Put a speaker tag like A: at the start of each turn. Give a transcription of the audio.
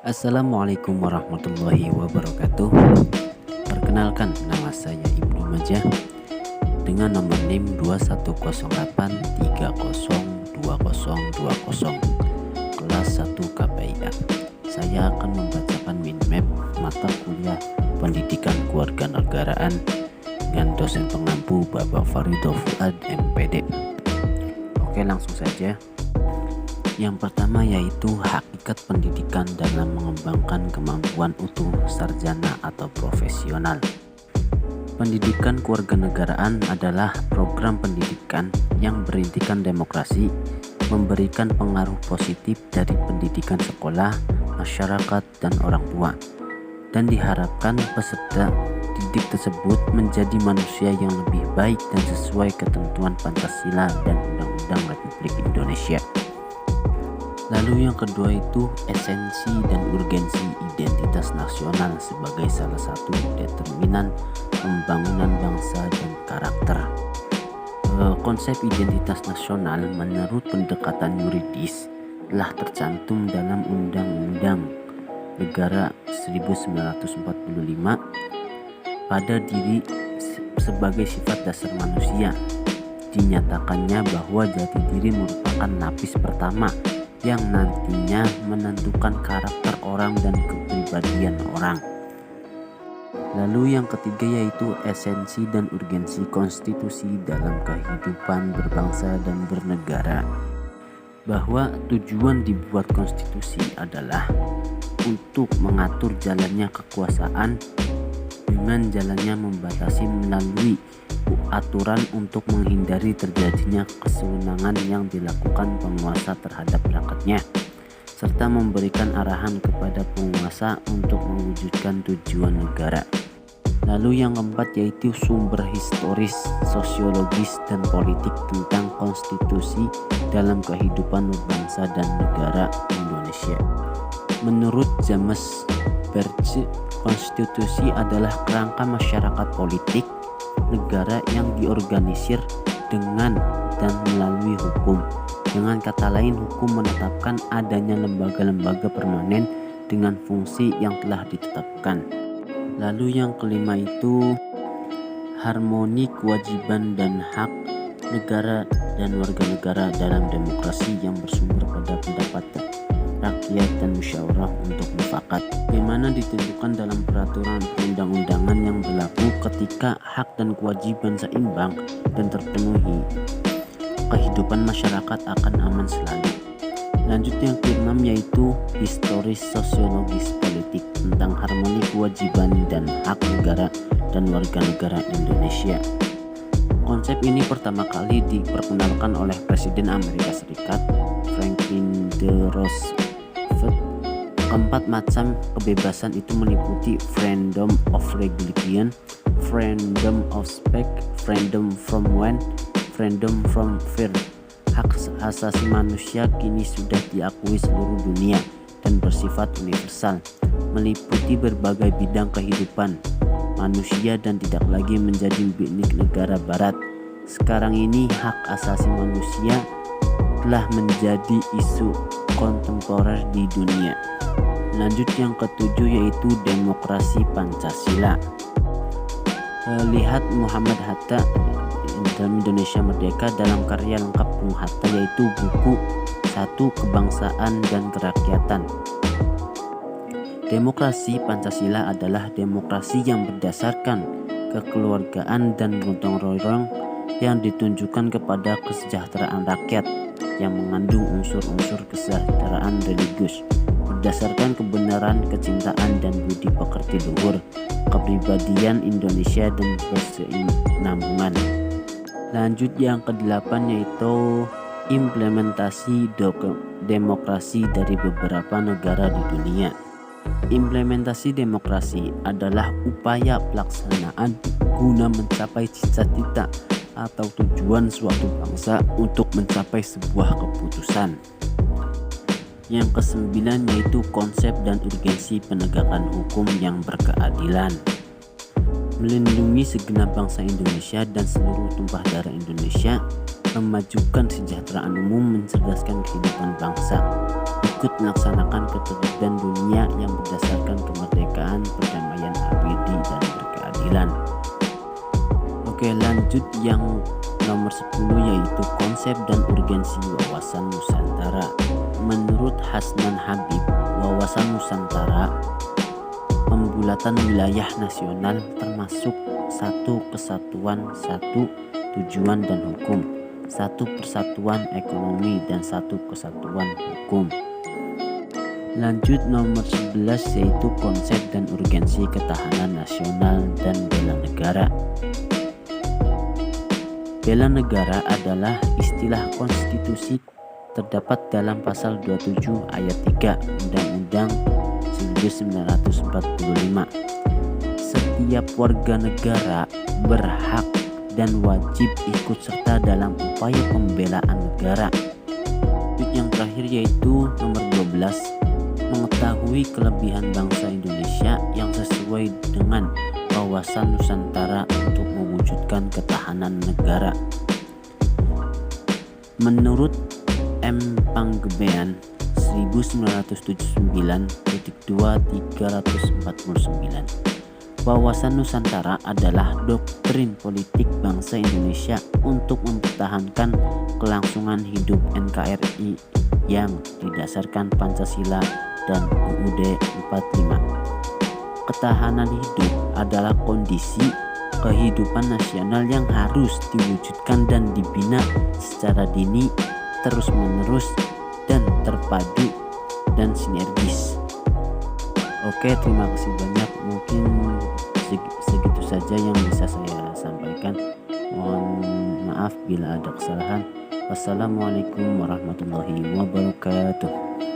A: Assalamualaikum warahmatullahi wabarakatuh. Perkenalkan, nama saya Ibnu Majah dengan nomor NIM 2108302020 kelas 1 KPIA. Saya akan membacakan minmap mata kuliah Pendidikan Kewarganegaraan dengan dosen pengampu Bapak Farido Fuad MPD. Oke, langsung saja. Yang pertama yaitu hakikat pendidikan dalam mengembangkan kemampuan utuh sarjana atau profesional. Pendidikan kewarganegaraan adalah program pendidikan yang berintikan demokrasi, memberikan pengaruh positif dari pendidikan sekolah, masyarakat, dan orang tua, dan diharapkan peserta didik tersebut menjadi manusia yang lebih baik dan sesuai ketentuan Pancasila dan Undang-Undang Republik Indonesia. Lalu yang kedua itu esensi dan urgensi identitas nasional sebagai salah satu determinan pembangunan bangsa dan karakter. Konsep identitas nasional menurut pendekatan yuridis telah tercantum dalam Undang-Undang Negara 1945 pada diri sebagai sifat dasar manusia. Dinyatakannya bahwa jati diri merupakan lapis pertama yang nantinya menentukan karakter orang dan kepribadian orang. Lalu yang ketiga yaitu esensi dan urgensi konstitusi dalam kehidupan berbangsa dan bernegara. Bahwa tujuan dibuat konstitusi adalah untuk mengatur jalannya kekuasaan dengan jalannya membatasi melalui aturan untuk menghindari terjadinya kesenangan yang dilakukan penguasa terhadap rakyatnya, serta memberikan arahan kepada penguasa untuk mewujudkan tujuan negara. Lalu yang keempat yaitu sumber historis, sosiologis, dan politik tentang konstitusi dalam kehidupan berbangsa dan negara Indonesia. Menurut James Berge, konstitusi adalah kerangka masyarakat politik negara yang diorganisir dengan dan melalui hukum. Dengan kata lain, hukum menetapkan adanya lembaga-lembaga permanen dengan fungsi yang telah ditetapkan. Lalu yang kelima itu harmoni kewajiban dan hak negara dan warga negara dalam demokrasi yang bersumber pada pendapat rakyat dan musyawarah untuk mufakat, bagaimana ditentukan dalam peraturan perundang-undangan yang berlaku. Ketika hak dan kewajiban seimbang dan terpenuhi, kehidupan masyarakat akan aman selalu. Lanjut yang keenam yaitu historis sosiologis politik tentang harmoni kewajiban dan hak negara dan warga negara Indonesia. Konsep ini pertama kali diperkenalkan oleh Presiden Amerika Serikat Franklin D. Roosevelt. Keempat macam kebebasan itu meliputi freedom of religion, freedom of speech, freedom from want, freedom from fear. Hak asasi manusia kini sudah diakui seluruh dunia dan bersifat universal, meliputi berbagai bidang kehidupan manusia dan tidak lagi menjadi milik negara barat. Sekarang ini hak asasi manusia telah menjadi isu kontemporer di dunia. Lanjut yang ketujuh yaitu demokrasi Pancasila. Lihat Muhammad Hatta dalam Indonesia Merdeka dalam karya lengkap Bung Hatta yaitu buku 1 Kebangsaan dan Kerakyatan. Demokrasi Pancasila adalah demokrasi yang berdasarkan kekeluargaan dan gotong royong yang ditunjukkan kepada kesejahteraan rakyat yang mengandung unsur-unsur kesejahteraan religius berdasarkan kebenaran, kecintaan, dan budi pekerti luhur, kepribadian Indonesia dan berkesinambungan. Lanjut yang kedelapan yaitu implementasi demokrasi dari beberapa negara di dunia. Implementasi demokrasi adalah upaya pelaksanaan guna mencapai cita-cita atau tujuan suatu bangsa untuk mencapai sebuah keputusan. Yang kesembilan yaitu konsep dan urgensi penegakan hukum yang berkeadilan. Melindungi segenap bangsa Indonesia dan seluruh tumpah darah Indonesia, memajukan kesejahteraan umum, mencerdaskan kehidupan bangsa. ikut melaksanakan ketertiban dunia yang berdasarkan kemerdekaan, perdamaian abadi, dan berkeadilan. Oke, lanjut yang nomor 10 yaitu konsep dan urgensi wawasan Nusantara. Menurut Hasnan Habib, wawasan Nusantara pembulatan wilayah nasional termasuk satu kesatuan, satu tujuan dan hukum, satu persatuan ekonomi, dan satu kesatuan hukum. Lanjut nomor 11 yaitu konsep dan urgensi ketahanan nasional dan bela negara. Bela negara adalah istilah konstitusi terdapat dalam pasal 27 ayat 3 Undang-Undang 1945. Setiap warga negara berhak dan wajib ikut serta dalam upaya pembelaan negara. Yang terakhir yaitu nomor 12, mengetahui kelebihan bangsa Indonesia yang sesuai dengan wawasan Nusantara untuk mewujudkan ketahanan negara. Menurut M. Panggebean 1979.2.349, wawasan Nusantara adalah doktrin politik bangsa Indonesia untuk mempertahankan kelangsungan hidup NKRI yang didasarkan Pancasila dan UUD 45. Ketahanan hidup adalah kondisi kehidupan nasional yang harus diwujudkan dan dibina secara dini, terus-menerus, dan terpadu dan sinergis. Oke, terima kasih banyak. Mungkin segitu saja yang bisa saya sampaikan. Mohon maaf bila ada kesalahan. Wassalamualaikum warahmatullahi wabarakatuh.